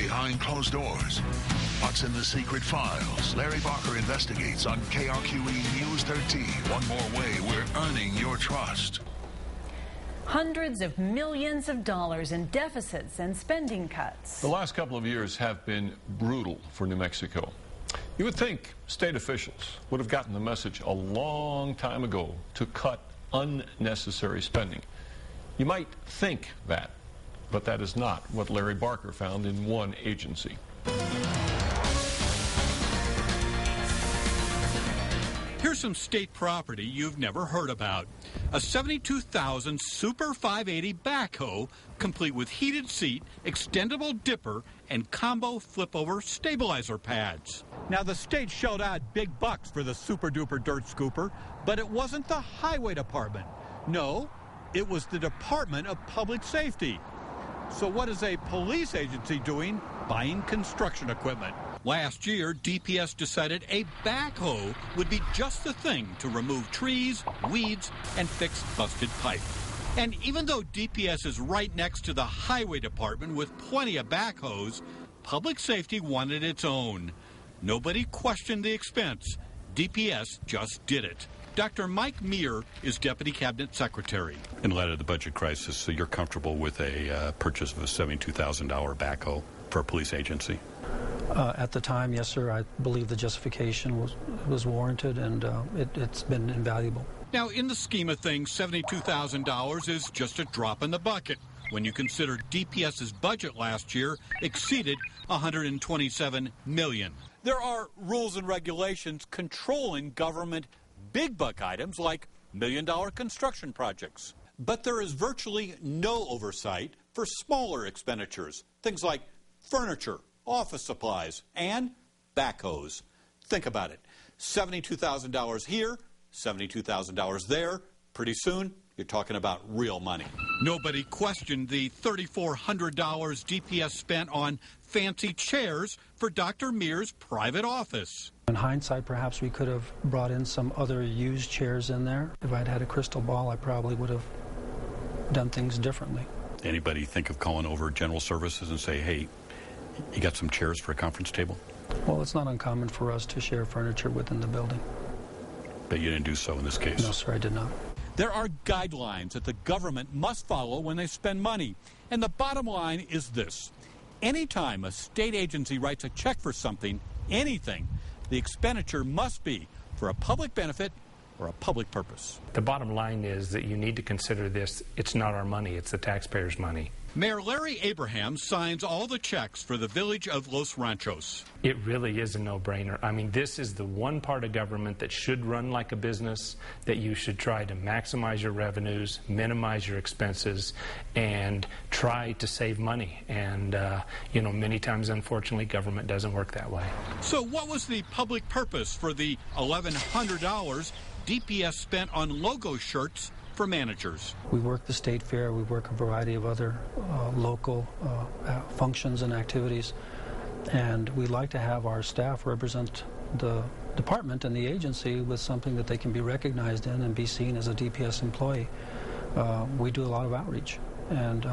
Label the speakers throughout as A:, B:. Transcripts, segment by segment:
A: behind closed doors. What's in the secret files? Larry Barker investigates on KRQE News 13. One more way we're earning your trust.
B: Hundreds of millions of dollars in deficits and spending cuts.
C: The last couple of years have been brutal for New Mexico. You would think state officials would have gotten the message a long time ago to cut unnecessary spending. You might think that, but that is not what Larry Barker found in one agency.
D: Here's some state property you've never heard about. A 72,000 Super 580 backhoe, complete with heated seat, extendable dipper, and combo flip-over stabilizer pads. Now, the state shelled out big bucks for the super-duper dirt scooper, but it wasn't the highway department. No, it was the Department of Public Safety. So what is a police agency doing buying construction equipment? Last year, DPS decided a backhoe would be just the thing to remove trees, weeds, and fix busted pipe. And even though DPS is right next to the highway department with plenty of backhoes, public safety wanted its own. Nobody questioned the expense. DPS just did it. Dr. Mike Meir is Deputy Cabinet Secretary.
E: In light of the budget crisis, so you're comfortable with a purchase of a $72,000 backhoe for a police agency?
F: At the time, yes, sir. I believe the justification was warranted, and it's been invaluable.
D: Now, in the scheme of things, $72,000 is just a drop in the bucket when you consider DPS's budget last year exceeded $127 million. There are rules and regulations controlling government big buck items like million-dollar construction projects. But there is virtually no oversight for smaller expenditures, things like furniture, office supplies, and backhoes. Think about it. $72,000 here, $72,000 there. Pretty soon, you're talking about real money. Nobody questioned the $3,400 DPS spent on fancy chairs for Dr. Meir's private office.
F: In hindsight, perhaps we could have brought in some other used chairs in there. If I'd had a crystal ball, I probably would have done things differently.
E: Anybody think of calling over General Services and say, hey, you got some chairs for a conference table?
F: Well, it's not uncommon for us to share furniture within the building.
E: But you didn't do so in this case?
F: No, sir, I did not.
D: There are guidelines that the government must follow when they spend money. And the bottom line is this. Anytime a state agency writes a check for something, anything, the expenditure must be for a public benefit or a public purpose.
G: The bottom line is that you need to consider this. It's not our money, it's the taxpayers' money.
D: Mayor Larry Abraham signs all the checks for the village of Los Ranchos.
G: It really is a no-brainer. I mean, this is the one part of government that should run like a business, that you should try to maximize your revenues, minimize your expenses, and try to save money. And, you know, many times, unfortunately, government doesn't work that way.
D: So what was the public purpose for the $1,100 DPS spent on logo shirts for managers?
F: We work the state fair, we work a variety of other local functions and activities, and we like to have our staff represent the department and the agency with something that they can be recognized in and be seen as a DPS employee. We do a lot of outreach, and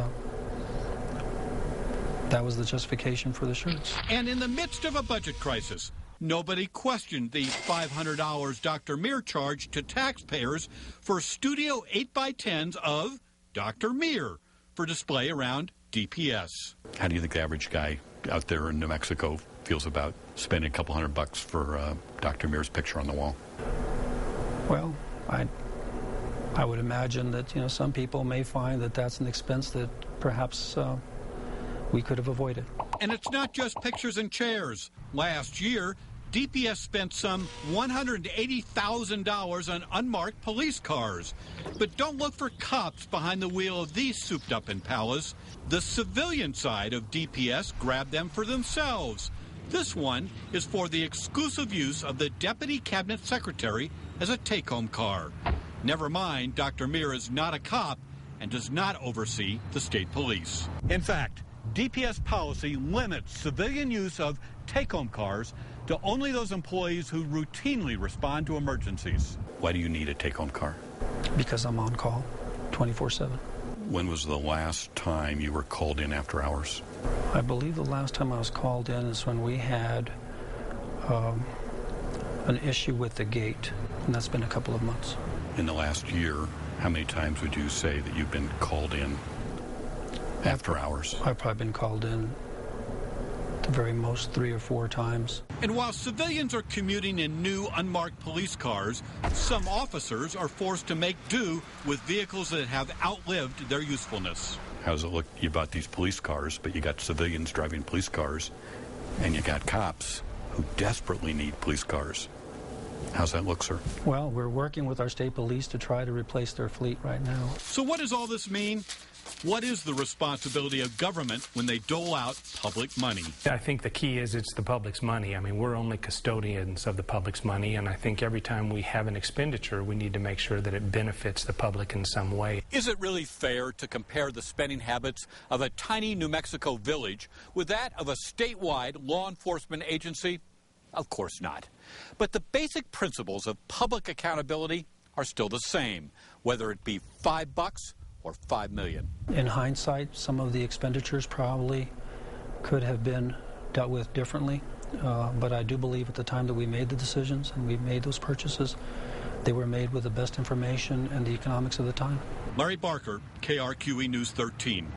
F: that was the justification for the shirts.
D: And in the midst of a budget crisis, nobody questioned the $500 Dr. Meir charged to taxpayers for Studio 8x10s of Dr. Meir for display around DPS.
E: How do you think the average guy out there in New Mexico feels about spending a couple $100 for Dr. Meir's picture on the wall?
F: Well, I would imagine that, you know, some people may find that that's an expense that perhaps we could have avoided.
D: And it's not just pictures and chairs. Last year, DPS spent some $180,000 on unmarked police cars. But don't look for cops behind the wheel of these souped-up Impalas. The civilian side of DPS grabbed them for themselves. This one is for the exclusive use of the Deputy Cabinet Secretary as a take-home car. Never mind, Dr. Meir is not a cop and does not oversee the state police. In fact, DPS policy limits civilian use of take-home cars to only those employees who routinely respond to emergencies.
E: Why do you need a take-home car?
F: Because I'm on call 24/7.
E: when was the last time you were called in after hours?
F: I believe the last time I was called in is when we had an issue with the gate, and that's been a couple of months.
E: In the last year, how many times would you say that you've been called in after hours?
F: I've probably been called in the very most 3 or 4 times.
D: And while civilians are commuting in new unmarked police cars, some officers are forced to make do with vehicles that have outlived their usefulness.
E: How does it look? You bought these police cars, but you got civilians driving police cars, and you got cops who desperately need police cars. How's that look, sir?
F: Well, we're working with our state police to try to replace their fleet right now.
D: So what does all this mean? What is the responsibility of government when they dole out public money?
G: I think the key is it's the public's money. I mean, we're only custodians of the public's money, and I think every time we have an expenditure, we need to make sure that it benefits the public in some way.
D: Is it really fair to compare the spending habits of a tiny New Mexico village with that of a statewide law enforcement agency? Of course not. But the basic principles of public accountability are still the same, whether it be $5 or $5 million.
F: In hindsight, some of the expenditures probably could have been dealt with differently, but I do believe at the time that we made the decisions and we made those purchases, they were made with the best information and the economics of the time.
D: Larry Barker, KRQE News 13.